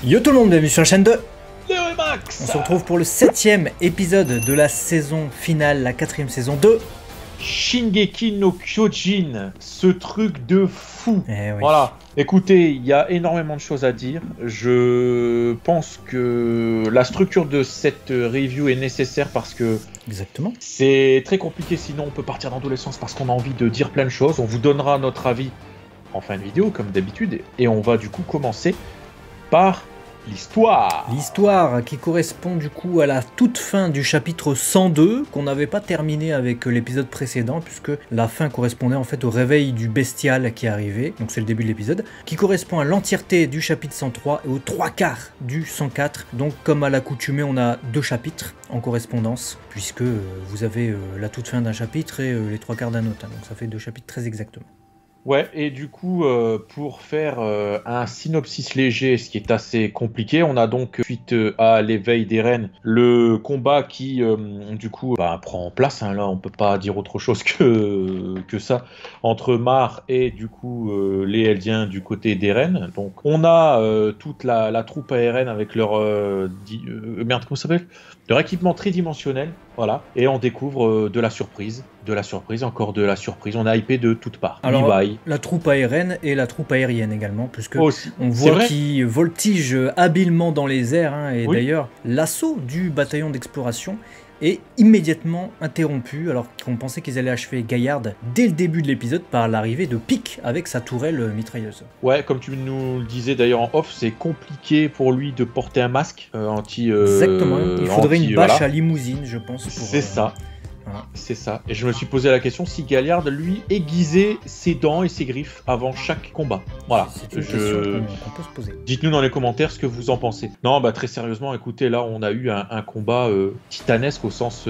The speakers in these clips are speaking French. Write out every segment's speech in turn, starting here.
Yo tout le monde, bienvenue sur la chaîne de Léo et Max. On se retrouve pour le 7ème épisode de la saison finale, la 4ème saison de Shingeki no Kyojin, ce truc de fou. Eh oui. Voilà, écoutez, il y a énormément de choses à dire. Je pense que la structure de cette review est nécessaire parce que Exactement. c'est très compliqué, sinon on peut partir dans tous les sens parce qu'on a envie de dire plein de choses. On vous donnera notre avis en fin de vidéo, comme d'habitude, et on va du coup commencer par l'histoire. L'histoire qui correspond du coup à la toute fin du chapitre 102 qu'on n'avait pas terminé avec l'épisode précédent puisque la fin correspondait en fait au réveil du bestial qui est arrivé, donc c'est le début de l'épisode, qui correspond à l'entièreté du chapitre 103 et aux 3/4 du 104. Donc comme à l'accoutumée on a deux chapitres en correspondance puisque vous avez la toute fin d'un chapitre et les 3/4 d'un autre, donc ça fait deux chapitres très exactement. Ouais, et du coup, pour faire un synopsis léger, ce qui est assez compliqué, on a donc, suite à l'éveil des reines, le combat qui, du coup, prend place, hein, là, on peut pas dire autre chose que ça, entre Mar et, du coup, les Eldiens du côté des reines. Donc, on a toute la troupe aérienne avec leur... merde, comment ça s'appelle ? Leur équipement tridimensionnel, voilà, et on découvre de la surprise, encore de la surprise, on a hypé de toutes parts. Alors, Levi. la troupe aérienne et la troupe aérienne également, puisque Aussi. on voit qu'ils voltigent habilement dans les airs, hein, et Oui. d'ailleurs l'assaut du bataillon d'exploration est immédiatement interrompu, alors qu'on pensait qu'ils allaient achever Gaillard dès le début de l'épisode par l'arrivée de Pic avec sa tourelle mitrailleuse. Ouais, comme tu nous le disais d'ailleurs en off, c'est compliqué pour lui de porter un masque anti... Exactement, il faudrait une bâche voilà. à limousine, je pense. C'est ça. Voilà. C'est ça. Et je me suis posé la question si Galliard, lui, aiguisait ses dents et ses griffes avant chaque combat. Voilà. C'est une question qu'on peut se poser. Dites-nous dans les commentaires ce que vous en pensez. Non, très sérieusement, écoutez, là, on a eu un combat titanesque au sens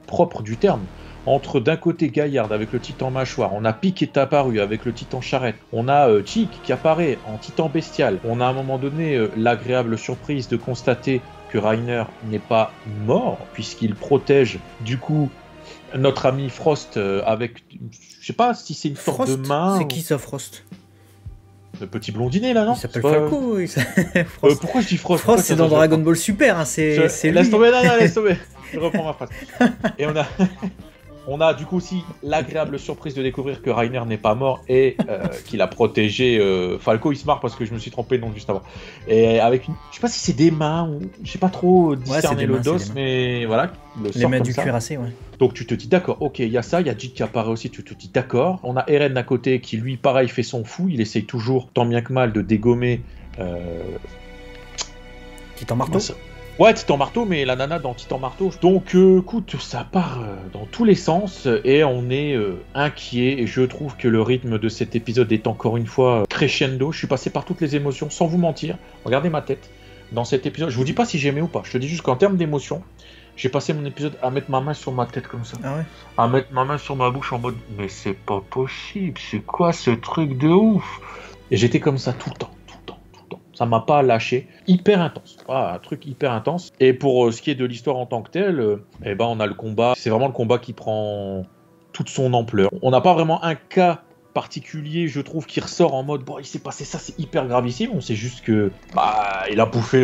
propre du terme. Entre d'un côté Gaillard avec le titan mâchoire, on a Pic qui est apparu avec le titan charrette, on a Chic qui apparaît en titan bestial, on a à un moment donné l'agréable surprise de constater que Reiner n'est pas mort, puisqu'il protège du coup notre ami Frost avec, je sais pas si c'est une sorte Frost, de main. c'est qui ça, Frost? Le petit blondinet là, non? Il s'appelle Falco. Pourquoi je dis Frost? Frost, c'est dans Dragon Ball Super, hein, c'est lui. Laisse tomber, non, laisse tomber. Je reprends ma phrase. Et on a du coup aussi l'agréable surprise de découvrir que Reiner n'est pas mort et qu'il a protégé Falco. Il se marre parce que je me suis trompé de nom juste avant. Et avec une... Je sais pas si c'est des mains ou... Je sais pas trop discerner le dos, mais voilà. Les mains du cuirassé, ouais. Donc tu te dis d'accord, ok, il y a ça, il y a Jit qui apparaît aussi, tu te dis d'accord. On a Eren à côté qui lui, pareil, fait son fou. Il essaye toujours, tant bien que mal, de dégommer... Titan Marteau. Ouais, Titan Marteau, mais la nana dans Titan Marteau. Donc, écoute, ça part dans tous les sens et on est inquiet. Et je trouve que le rythme de cet épisode est encore une fois crescendo. Je suis passé par toutes les émotions, sans vous mentir. Regardez ma tête. Dans cet épisode, je vous dis pas si j'aimais ou pas. Je te dis juste qu'en termes d'émotion, j'ai passé mon épisode à mettre ma main sur ma tête comme ça. Ah ouais. À mettre ma main sur ma bouche en mode « Mais c'est pas possible, c'est quoi ce truc de ouf ?» Et j'étais comme ça tout le temps. Ça m'a pas lâché. Hyper intense. Voilà, un truc hyper intense. Et pour ce qui est de l'histoire en tant que telle, on a le combat. C'est vraiment le combat qui prend toute son ampleur. On n'a pas vraiment un cas particulier, je trouve, qui ressort en mode « Bon, il s'est passé ça, c'est hyper gravissime. » On sait juste que... il a bouffé...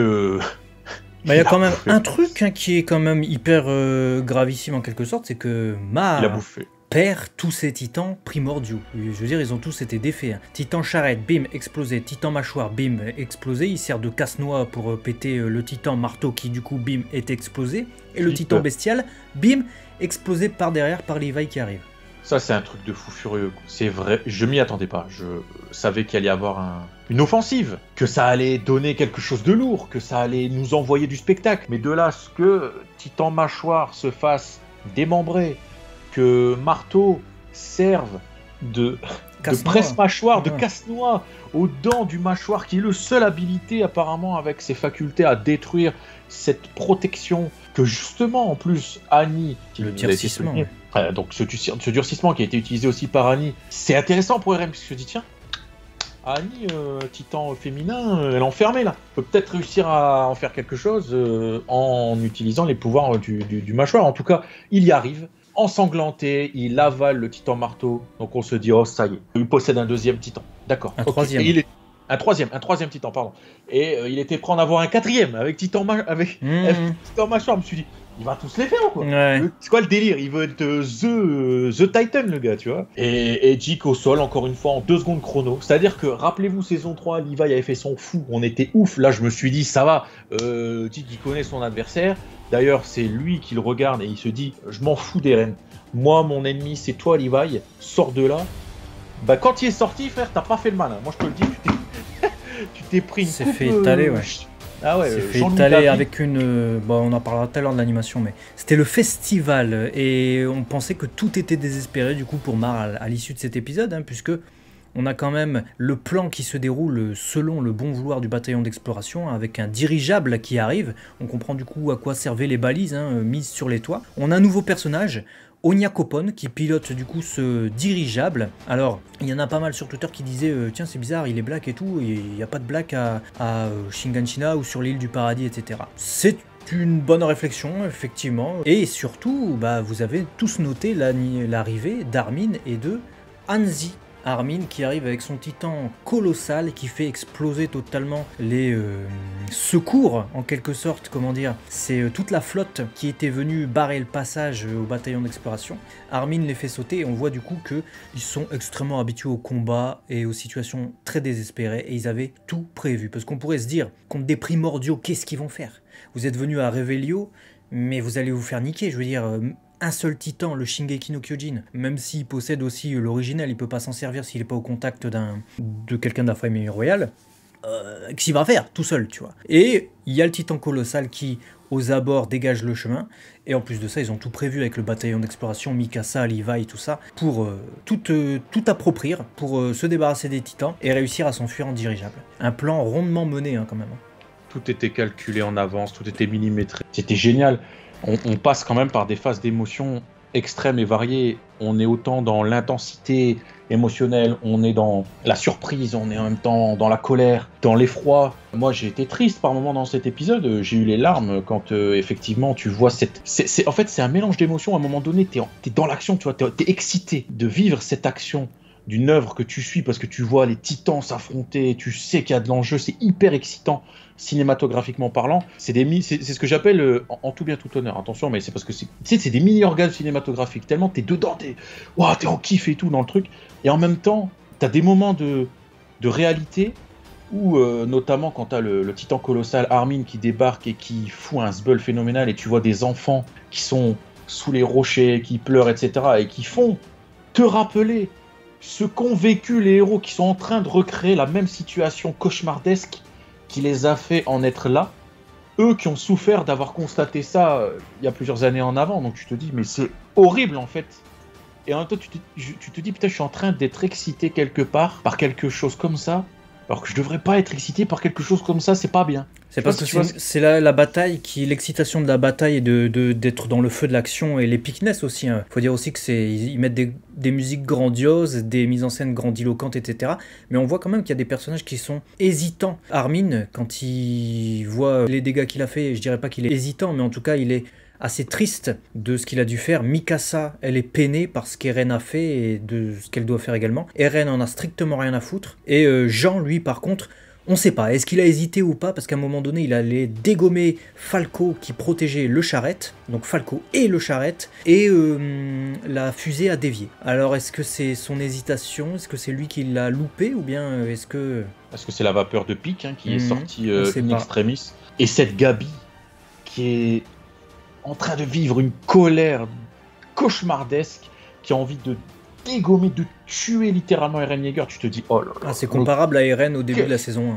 Il y a quand même un truc qui est quand même hyper gravissime en quelque sorte, c'est que Mar perd tous ses titans primordiaux. Je veux dire, ils ont tous été défaits. Hein. Titan charrette, bim, explosé. Titan mâchoire, bim, explosé. Il sert de casse-noix pour péter le titan marteau qui, du coup, bim, est explosé. Et le titan bestial, bim, explosé par derrière par Levi qui arrive. Ça, c'est un truc de fou furieux. C'est vrai, je m'y attendais pas. Je savais qu'il allait y avoir une offensive, que ça allait donner quelque chose de lourd, que ça allait nous envoyer du spectacle. Mais de là, ce que Titan mâchoire se fasse démembrer, que Marteau serve de presse-mâchoire, de casse-noix aux dents du mâchoire, qui est le seul habilité apparemment avec ses facultés à détruire cette protection que justement en plus Annie... Le durcissement. Donc ce durcissement qui a été utilisé aussi par Annie, c'est intéressant pour Eren, puisque je dis tiens, Annie, titan féminin, elle est enfermée là. Peut peut-être réussir à en faire quelque chose en utilisant les pouvoirs du mâchoire. En tout cas, il y arrive. Ensanglanté, il avale le titan marteau. Donc on se dit, oh ça y est, il possède un deuxième titan. D'accord. Un troisième. Un troisième titan, pardon. Et il était prêt à en avoir un quatrième avec Titan Machin. Je me suis dit, il va tous les faire ou quoi? Ouais. C'est quoi le délire? Il veut être The Titan, le gars, tu vois. Et Jake au sol, encore une fois, en 2 secondes chrono. C'est-à-dire que, rappelez-vous, saison 3, Levi avait fait son fou. On était ouf. Là, je me suis dit, ça va. Jake, il connaît son adversaire. D'ailleurs, c'est lui qui le regarde et il se dit, je m'en fous d'Eren. Moi, mon ennemi, c'est toi, Levi. Sors de là. Bah, quand il est sorti, frère, t'as pas fait le malin. Moi, je te le dis, tu t'es pris une coupe... fait étaler, ouais. Ah ouais, c'est fait étaler avec une... Bon, on en parlera tout à l'heure de l'animation, mais c'était le festival, et on pensait que tout était désespéré, du coup, pour Mar à l'issue de cet épisode, hein, puisque on a quand même le plan qui se déroule selon le bon vouloir du bataillon d'exploration, avec un dirigeable qui arrive. On comprend du coup à quoi servaient les balises mises sur les toits. On a un nouveau personnage, Onyakopon, qui pilote du coup ce dirigeable. Alors, il y en a pas mal sur Twitter qui disaient tiens, c'est bizarre, il est black et tout, il n'y a pas de black à Shiganshina ou sur l'île du paradis, etc. C'est une bonne réflexion, effectivement. Et surtout, vous avez tous noté l'arrivée d'Armin et de Hanzi. Armin qui arrive avec son titan colossal qui fait exploser totalement les secours, en quelque sorte, comment dire. C'est toute la flotte qui était venue barrer le passage au bataillon d'exploration. Armin les fait sauter et on voit du coup qu'ils sont extrêmement habitués au combat et aux situations très désespérées et ils avaient tout prévu. Parce qu'on pourrait se dire, contre des primordiaux, qu'est-ce qu'ils vont faire? Vous êtes venus à Revelio, mais vous allez vous faire niquer, je veux dire... un seul titan, le Shingeki no Kyojin, même s'il possède aussi l'original, il peut pas s'en servir s'il n'est pas au contact de quelqu'un de la famille royale. Qu'est-ce qu'il va faire tout seul, tu vois? Et il y a le titan colossal qui, aux abords, dégage le chemin. Et en plus de ça, ils ont tout prévu avec le bataillon d'exploration, Mikasa, Levi, tout ça, pour tout approprier, pour se débarrasser des titans et réussir à s'enfuir en dirigeable. Un plan rondement mené, quand même. Tout était calculé en avance, tout était millimétré. C'était génial. On passe quand même par des phases d'émotions extrêmes et variées. On est autant dans l'intensité émotionnelle, on est dans la surprise, on est en même temps dans la colère, dans l'effroi. Moi, j'ai été triste par moments dans cet épisode. J'ai eu les larmes quand effectivement tu vois cette... En fait, c'est un mélange d'émotions. À un moment donné, t'es dans l'action, tu vois, t'es excité de vivre cette action d'une œuvre que tu suis parce que tu vois les titans s'affronter, tu sais qu'il y a de l'enjeu, c'est hyper excitant cinématographiquement parlant. C'est ce que j'appelle en tout bien tout honneur, attention, mais c'est parce que c'est des mini-orgasmes cinématographiques, tellement t'es dedans, t'es en kiff et tout dans le truc, et en même temps t'as des moments de réalité où notamment quand t'as le titan colossal Armin qui débarque et qui fout un sbull phénoménal et tu vois des enfants qui sont sous les rochers, qui pleurent, etc. et qui font te rappeler ce qu'ont vécu les héros qui sont en train de recréer la même situation cauchemardesque qui les a fait en être là, eux qui ont souffert d'avoir constaté ça il y a plusieurs années en avant, donc tu te dis mais c'est horrible en fait, et en même temps tu te dis putain je suis en train d'être excité quelque part par quelque chose comme ça, alors que je devrais pas être excité par quelque chose comme ça, c'est pas bien. C'est parce que c'est la bataille l'excitation de la bataille et d'être dans le feu de l'action et l'épicness aussi. Faut dire aussi que ils mettent des musiques grandioses, des mises en scène grandiloquentes, etc. Mais on voit quand même qu'il y a des personnages qui sont hésitants. Armin, quand il voit les dégâts qu'il a fait, je dirais pas qu'il est hésitant, mais en tout cas il est assez triste de ce qu'il a dû faire. Mikasa, elle est peinée par ce qu'Eren a fait et de ce qu'elle doit faire également. Eren en a strictement rien à foutre. Et Jean, lui, par contre, on sait pas, est-ce qu'il a hésité ou pas, parce qu'à un moment donné, il allait dégommer Falco qui protégeait le charrette, donc Falco et le charrette, et la fusée a dévié. Alors est-ce que c'est son hésitation, est-ce que c'est lui qui l'a loupé, ou bien est-ce que c'est la vapeur de pique qui est sortie in extremis, et cette Gabi qui est en train de vivre une colère cauchemardesque, qui a envie de dégommer, de tuer littéralement Eren Yeager. Tu te dis oh là là. C'est comparable à Eren au début de la saison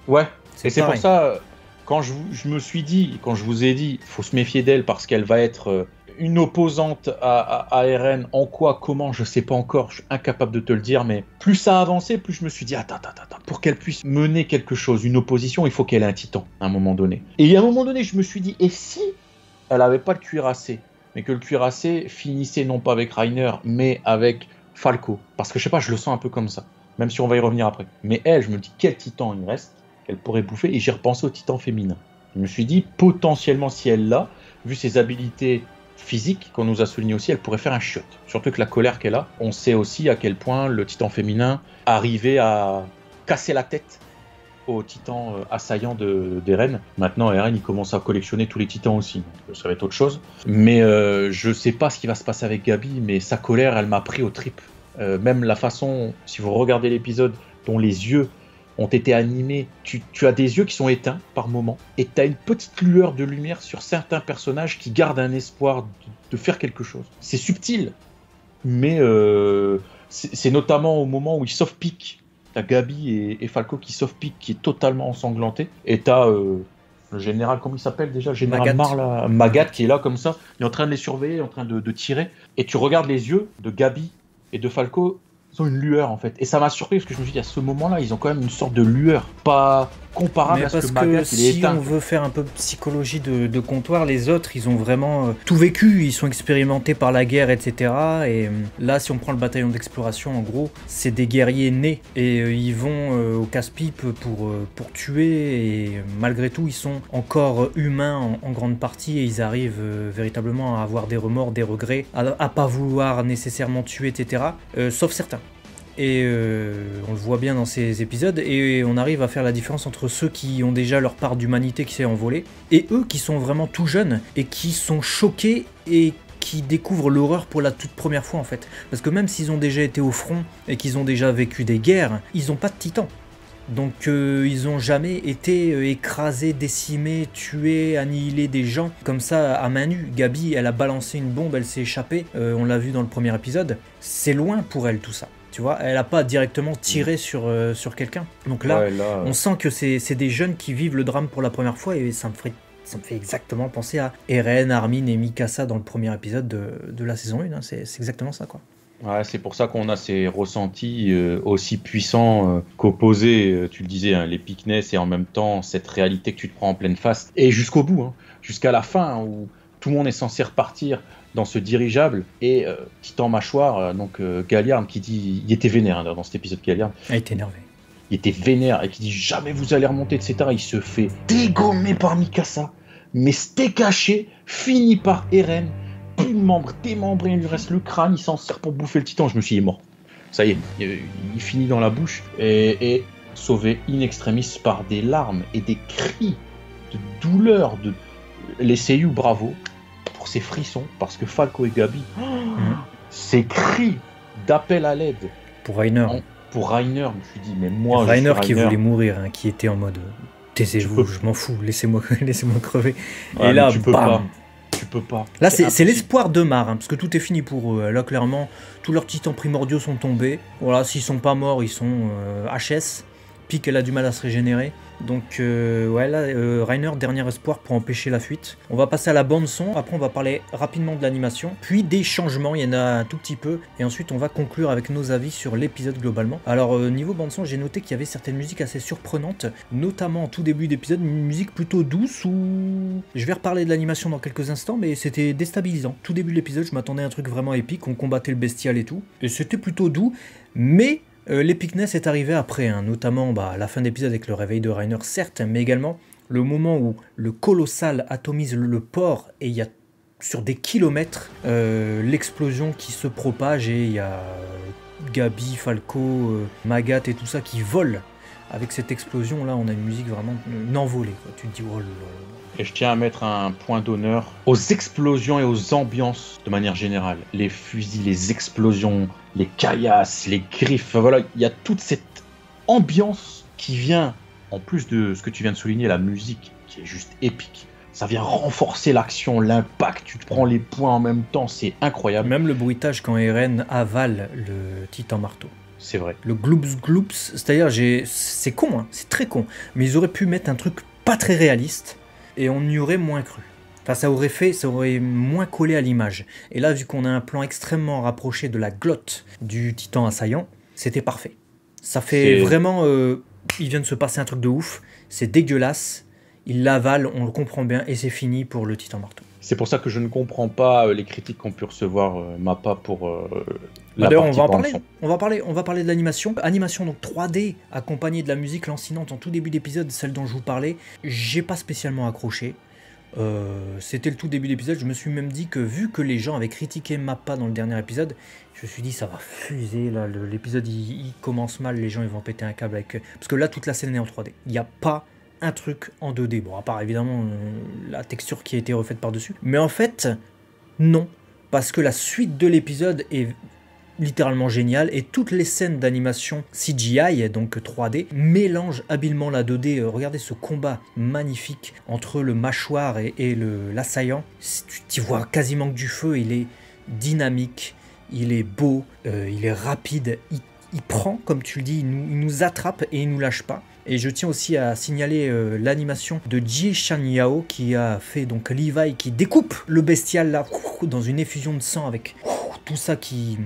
1. Ouais, et c'est pour ça, quand je me suis dit, quand je vous ai dit, faut se méfier d'elle parce qu'elle va être une opposante à Eren, en quoi, comment, je sais pas encore, je suis incapable de te le dire, mais plus ça avançait, plus je me suis dit attends, pour qu'elle puisse mener quelque chose, une opposition, il faut qu'elle ait un titan à un moment donné. Et à un moment donné, je me suis dit, et si elle avait pas le cuirassé, mais que le cuirassé finissait non pas avec Reiner, mais avec Falco. Parce que je sais pas, je le sens un peu comme ça, même si on va y revenir après. Mais elle, je me dis, quel titan il me reste qu'elle pourrait bouffer, et j'ai repensé au titan féminin. Je me suis dit, potentiellement, si elle l'a, vu ses habilités physiques, qu'on nous a souligné aussi, elle pourrait faire un chiotte. Surtout que la colère qu'elle a, on sait aussi à quel point le titan féminin arrivait à casser la tête au titan assaillant d'Eren. Maintenant, Eren, il commence à collectionner tous les titans aussi, donc ça va être autre chose. Mais je sais pas ce qui va se passer avec Gabi, mais sa colère, elle m'a pris aux tripes. Même la façon, si vous regardez l'épisode, dont les yeux ont été animés, tu as des yeux qui sont éteints par moment, et tu as une petite lueur de lumière sur certains personnages qui gardent un espoir de faire quelque chose. C'est subtil, mais c'est notamment au moment où ils sauve-piquent. T'as Gabi et Falco qui sauve-piquent, qui est totalement ensanglanté, et t'as le général, comment il s'appelle déjà, général Magat, qui est là comme ça, il est en train de les surveiller, en train de tirer, et tu regardes les yeux de Gabi et de Falco, ils ont une lueur en fait. Et ça m'a surpris parce que je me suis dit, à ce moment-là, ils ont quand même une sorte de lueur, pas comparable à ce que Magat, il est éteint. Si on veut faire un peu de psychologie de comptoir, les autres, ils ont vraiment tout vécu, ils sont expérimentés par la guerre, etc. Et là, si on prend le bataillon d'exploration, en gros, c'est des guerriers nés. Et ils vont au casse-pipe pour tuer, et malgré tout, ils sont encore humains en grande partie, et ils arrivent véritablement à avoir des remords, des regrets, à pas vouloir nécessairement tuer, etc. Sauf certains. Et on le voit bien dans ces épisodes, et on arrive à faire la différence entre ceux qui ont déjà leur part d'humanité qui s'est envolée, et eux qui sont vraiment tout jeunes, et qui sont choqués, et qui découvrent l'horreur pour la toute première fois en fait. Parce que même s'ils ont déjà été au front, et qu'ils ont déjà vécu des guerres, ils n'ont pas de titans. Donc ils n'ont jamais été écrasés, décimés, tués, annihilés des gens comme ça à main nue. Gabi, elle a balancé une bombe, elle s'est échappée, on l'a vu dans le premier épisode. C'est loin pour elle tout ça. Tu vois, elle n'a pas directement tiré sur quelqu'un. Donc là, on sent que c'est des jeunes qui vivent le drame pour la première fois, et ça me fait exactement penser à Eren, Armin et Mikasa dans le premier épisode de la saison 1. Hein. C'est exactement ça, quoi. Ouais, c'est pour ça qu'on a ces ressentis aussi puissants qu'opposés, tu le disais, hein, l'épicness et en même temps cette réalité que tu te prends en pleine face. Et jusqu'au bout, hein, jusqu'à la fin, hein, où tout le monde est censé repartir dans ce dirigeable, et Titan Mâchoire, donc Galliard, qui dit, il était vénère hein, dans cet épisode, Galliard. Il était énervé. Il était vénère, et qui dit jamais vous allez remonter, etc. Il se fait dégommer par Mikasa, mais c'était caché, fini par Eren, plus de membres, démembré, il lui reste le crâne, il s'en sert pour bouffer le titan. Je me suis dit, mort. Ça y est, il finit dans la bouche, et sauvé in extremis par des larmes et des cris de douleur. Les seiyuu, bravo pour ces frissons, parce que Falco et Gabi, ces cris d'appel à l'aide pour Reiner, je me suis dit, mais moi, Reiner qui voulait mourir, hein, qui était en mode taisez-vous, je m'en fous, laissez-moi crever. Ouais, et là, tu peux pas. Là, c'est l'espoir de Mar, hein, parce que tout est fini pour eux. Là, clairement, tous leurs titans primordiaux sont tombés. Voilà, s'ils sont pas morts, ils sont HS. Pique, elle a du mal à se régénérer. Donc, ouais, là, Reiner, dernier espoir pour empêcher la fuite. On va passer à la bande-son. Après, on va parler rapidement de l'animation. Puis des changements, il y en a un tout petit peu. Et ensuite, on va conclure avec nos avis sur l'épisode globalement. Alors, niveau bande-son, j'ai noté qu'il y avait certaines musiques assez surprenantes. Notamment en tout début d'épisode, une musique plutôt douce où... Je vais reparler de l'animation dans quelques instants, mais c'était déstabilisant. Tout début de l'épisode, je m'attendais à un truc vraiment épique. On combattait le bestial et tout. Et c'était plutôt doux, mais... l'épicness est arrivé après, hein, notamment la fin d'épisode avec le réveil de Reiner, certes, mais également le moment où le colossal atomise le port, et il y a sur des kilomètres l'explosion qui se propage, et il y a Gabi, Falco, Magat et tout ça qui volent. Avec cette explosion là, on a une musique vraiment une envolée, quoi. Tu te dis oh là là. Et je tiens à mettre un point d'honneur aux explosions et aux ambiances de manière générale. Les fusils, les explosions, les caillasses, les griffes, enfin, voilà, il y a toute cette ambiance qui vient, en plus de ce que tu viens de souligner, la musique qui est juste épique. Ça vient renforcer l'action, l'impact, tu te prends les points en même temps, c'est incroyable. Même le bruitage quand Eren avale le titan marteau. C'est vrai. Le gloops gloops, c'est-à-dire, c'est con, hein, c'est très con, mais ils auraient pu mettre un truc pas très réaliste, et on y aurait moins cru. Enfin, ça aurait moins collé à l'image. Et là, vu qu'on a un plan extrêmement rapproché de la glotte du titan assaillant, c'était parfait. Ça fait vraiment... il vient de se passer un truc de ouf, c'est dégueulasse, il l'avale, on le comprend bien, et c'est fini pour le titan marteau. C'est pour ça que je ne comprends pas les critiques qu'ont pu recevoir Mappa pour la D'ailleurs, partie on va parler de l'animation. Animation donc 3D, accompagnée de la musique lancinante en tout début d'épisode, celle dont je vous parlais. J'ai pas spécialement accroché. C'était le tout début de l'épisode. Je me suis même dit que vu que les gens avaient critiqué Mappa dans le dernier épisode, je me suis dit ça va fuser là. L'épisode il commence mal, les gens ils vont péter un câble avec. Parce que là toute la scène est en 3D. Il n'y a pas un truc en 2D. Bon, à part évidemment la texture qui a été refaite par-dessus. Mais en fait, non. Parce que la suite de l'épisode est littéralement géniale et toutes les scènes d'animation CGI, donc 3D, mélangent habilement la 2D. Regardez ce combat magnifique entre le mâchoire et l'assaillant. Tu vois quasiment que du feu, il est dynamique, il est beau, il est rapide, il prend, comme tu le dis, il nous attrape et il nous lâche pas. Et je tiens aussi à signaler l'animation de Jie Shan Yao qui a fait donc Levi qui découpe le bestial là dans une effusion de sang avec tout ça qui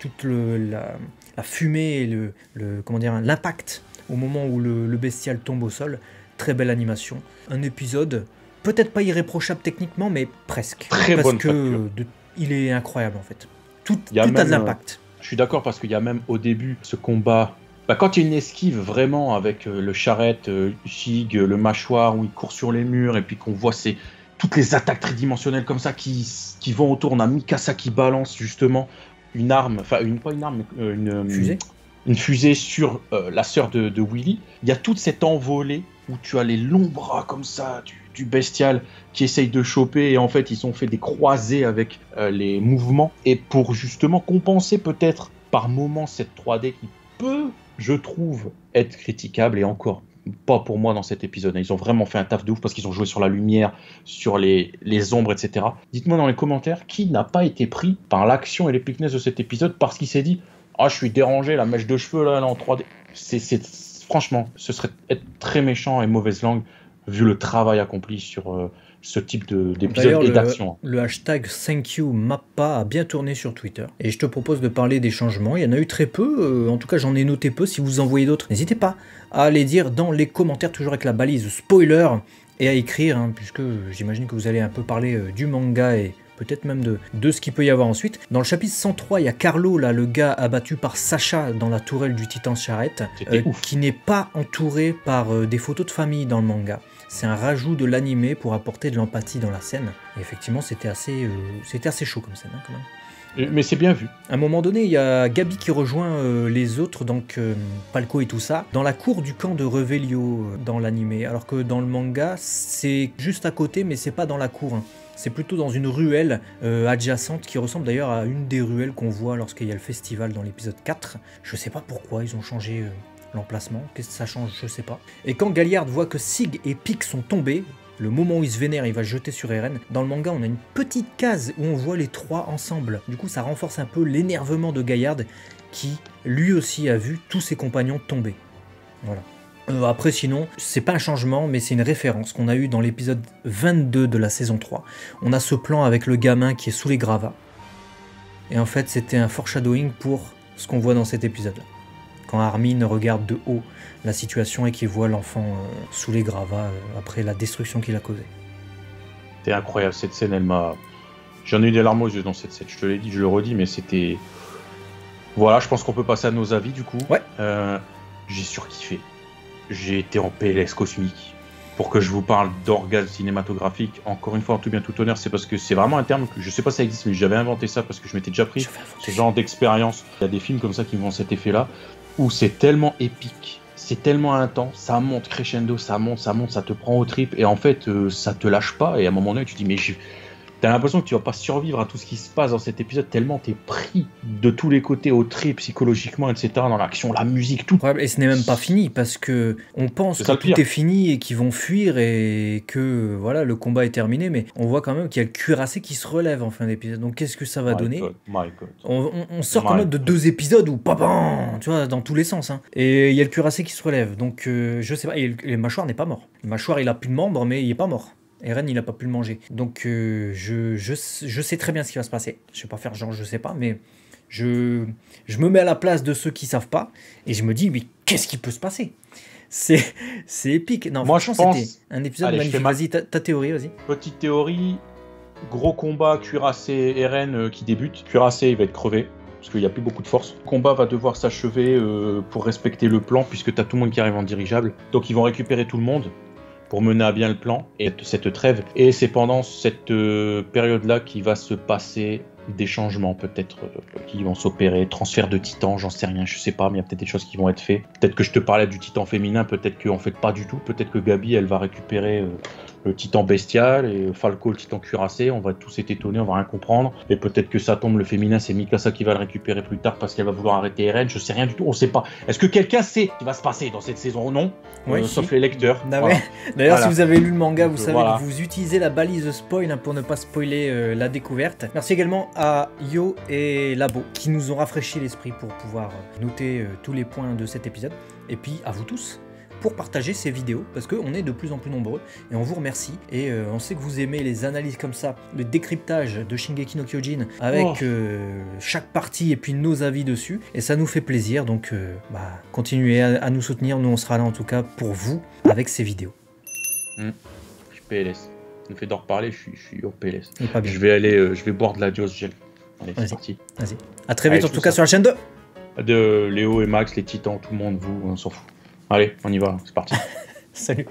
toute la fumée et comment dire l'impact au moment où le bestial tombe au sol. Très belle animation. Un épisode peut-être pas irréprochable techniquement mais presque. Très parce bonne que il est incroyable en fait. Tout a de l'impact. Je suis d'accord parce qu'il y a même au début ce combat. Quand il y a une esquive vraiment avec le charrette, Shig, le mâchoire où il court sur les murs et puis qu'on voit toutes les attaques tridimensionnelles comme ça qui vont autour. On a Mikasa qui balance justement une arme, enfin pas une arme, mais une fusée sur la sœur de Willy. Il y a toute cette envolée où tu as les longs bras comme ça du bestial qui essaye de choper et en fait ils ont fait des croisés avec les mouvements et pour justement compenser peut-être par moments cette 3D qui peut, je trouve, être critiquable et encore pas pour moi dans cet épisode. Ils ont vraiment fait un taf de ouf parce qu'ils ont joué sur la lumière, sur les ombres, etc. Dites-moi dans les commentaires qui n'a pas été pris par l'action et l'épicness de cet épisode parce qu'il s'est dit « Ah, je suis dérangé, la mèche de cheveux là en 3D. » Franchement, ce serait être très méchant et mauvaise langue vu le travail accompli sur ce type d'épisode et d'action. Le hashtag #ThankYouMappa a bien tourné sur Twitter. Et je te propose de parler des changements. Il y en a eu très peu. En tout cas, j'en ai noté peu. Si vous en voyez d'autres, n'hésitez pas à les dire dans les commentaires, toujours avec la balise spoiler, et à écrire, puisque j'imagine que vous allez un peu parler du manga et peut-être même de ce qu'il peut y avoir ensuite. Dans le chapitre 103, il y a Carlo, là, le gars abattu par Sacha dans la tourelle du Titan Charrette, qui n'est pas entouré par des photos de famille dans le manga. C'est un rajout de l'animé pour apporter de l'empathie dans la scène. Et effectivement, c'était assez chaud comme scène, quand même. Mais c'est bien vu. À un moment donné, il y a Gabi qui rejoint les autres, donc Palco et tout ça, dans la cour du camp de Revelio dans l'animé. Alors que dans le manga, c'est juste à côté, mais c'est pas dans la cour. C'est plutôt dans une ruelle adjacente qui ressemble d'ailleurs à une des ruelles qu'on voit lorsqu'il y a le festival dans l'épisode 4. Je sais pas pourquoi ils ont changé l'emplacement, qu'est-ce que ça change, je sais pas. Et quand Galliard voit que Sig et Pic sont tombés, le moment où il se vénère, il va jeter sur Eren. Dans le manga, on a une petite case où on voit les trois ensemble. Du coup, ça renforce un peu l'énervement de Galliard qui, lui aussi, a vu tous ses compagnons tomber. Voilà. Après, sinon, c'est pas un changement, mais c'est une référence qu'on a eu dans l'épisode 22 de la saison 3. On a ce plan avec le gamin qui est sous les gravats. Et en fait, c'était un foreshadowing pour ce qu'on voit dans cet épisode-là. Quand Armin regarde de haut la situation et qu'il voit l'enfant sous les gravats après la destruction qu'il a causée. C'était incroyable, cette scène, j'en ai eu des larmes aux yeux dans cette scène, je te l'ai dit, je le redis, mais c'était... Voilà, je pense qu'on peut passer à nos avis, du coup. Ouais. J'ai surkiffé. J'ai été en PLS cosmique. Pour que je vous parle d'orgasme cinématographique, encore une fois, en tout bien tout honneur, c'est parce que c'est vraiment un terme que je sais pas si ça existe, mais j'avais inventé ça parce que je m'étais déjà pris ce genre d'expérience. Il y a des films comme ça qui vont cet effet-là, où c'est tellement épique, c'est tellement intense, ça monte crescendo, ça monte, ça te prend aux tripes, et en fait, ça te lâche pas, et à un moment donné, tu te dis, mais t'as l'impression que tu vas pas survivre à tout ce qui se passe dans cet épisode, tellement t'es pris de tous les côtés au trip, psychologiquement, etc., dans l'action, la musique, tout. Et ce n'est même pas fini, parce que on pense que tout est fini et qu'ils vont fuir et que voilà, le combat est terminé, mais on voit quand même qu'il y a le cuirassé qui se relève en fin d'épisode. Donc qu'est-ce que ça va donner ? My God. On sort quand même de 2 épisodes où tu vois, dans tous les sens. Et il y a le cuirassé qui se relève, donc je sais pas, et le mâchoire n'est pas mort. Le mâchoire, il a plus de membres, mais il est pas mort. Eren, il a pas pu le manger. Donc je sais très bien ce qui va se passer. Je vais pas faire genre je sais pas, mais je me mets à la place de ceux qui savent pas et je me dis mais qu'est-ce qui peut se passer ? C'est épique. Non, moi franchement, c'était un épisode magnifique. Vas-y, ta théorie, vas-y. Petite théorie, gros combat cuirassé Eren qui débute. Cuirassé, il va être crevé parce qu'il n'y a plus beaucoup de force. Le combat va devoir s'achever pour respecter le plan puisque tu as tout le monde qui arrive en dirigeable. Donc ils vont récupérer tout le monde pour mener à bien le plan et cette trêve. Et c'est pendant cette période-là qu'il va se passer des changements peut-être qui vont s'opérer, transfert de titans, j'en sais rien, je sais pas, mais il y a peut-être des choses qui vont être faites. Peut-être que je te parlais du titan féminin, peut-être qu'en fait pas du tout, peut-être que Gabi elle va récupérer le titan bestial et Falco le titan cuirassé, on va tous être étonnés, on va rien comprendre, et peut-être que ça tombe le féminin, c'est Mikasa qui va le récupérer plus tard parce qu'elle va vouloir arrêter Eren, je sais rien du tout, on sait pas. Est-ce que quelqu'un sait ce qui va se passer dans cette saison? Non, oui, sauf les lecteurs. Voilà. D'ailleurs, voilà. Si vous avez lu le manga, vous savez voilà. que vous utilisez la balise spoil hein, pour ne pas spoiler la découverte. Merci également à Yo et Labo qui nous ont rafraîchi l'esprit pour pouvoir noter tous les points de cet épisode. Et puis à vous tous pour partager ces vidéos parce qu'on est de plus en plus nombreux et on vous remercie. Et on sait que vous aimez les analyses comme ça, le décryptage de Shingeki no Kyojin avec chaque partie et puis nos avis dessus. Et ça nous fait plaisir. Donc continuez à nous soutenir. Nous on sera là en tout cas pour vous avec ces vidéos. Je suis PLS. Le fait d'en reparler, je suis au PLS. Je vais boire de la Dios Gel. Allez, c'est parti. Vas-y. À très vite en tout cas sur la chaîne 2. De Léo et Max, les titans, tout le monde, vous, on s'en fout. Allez, on y va, c'est parti. Salut.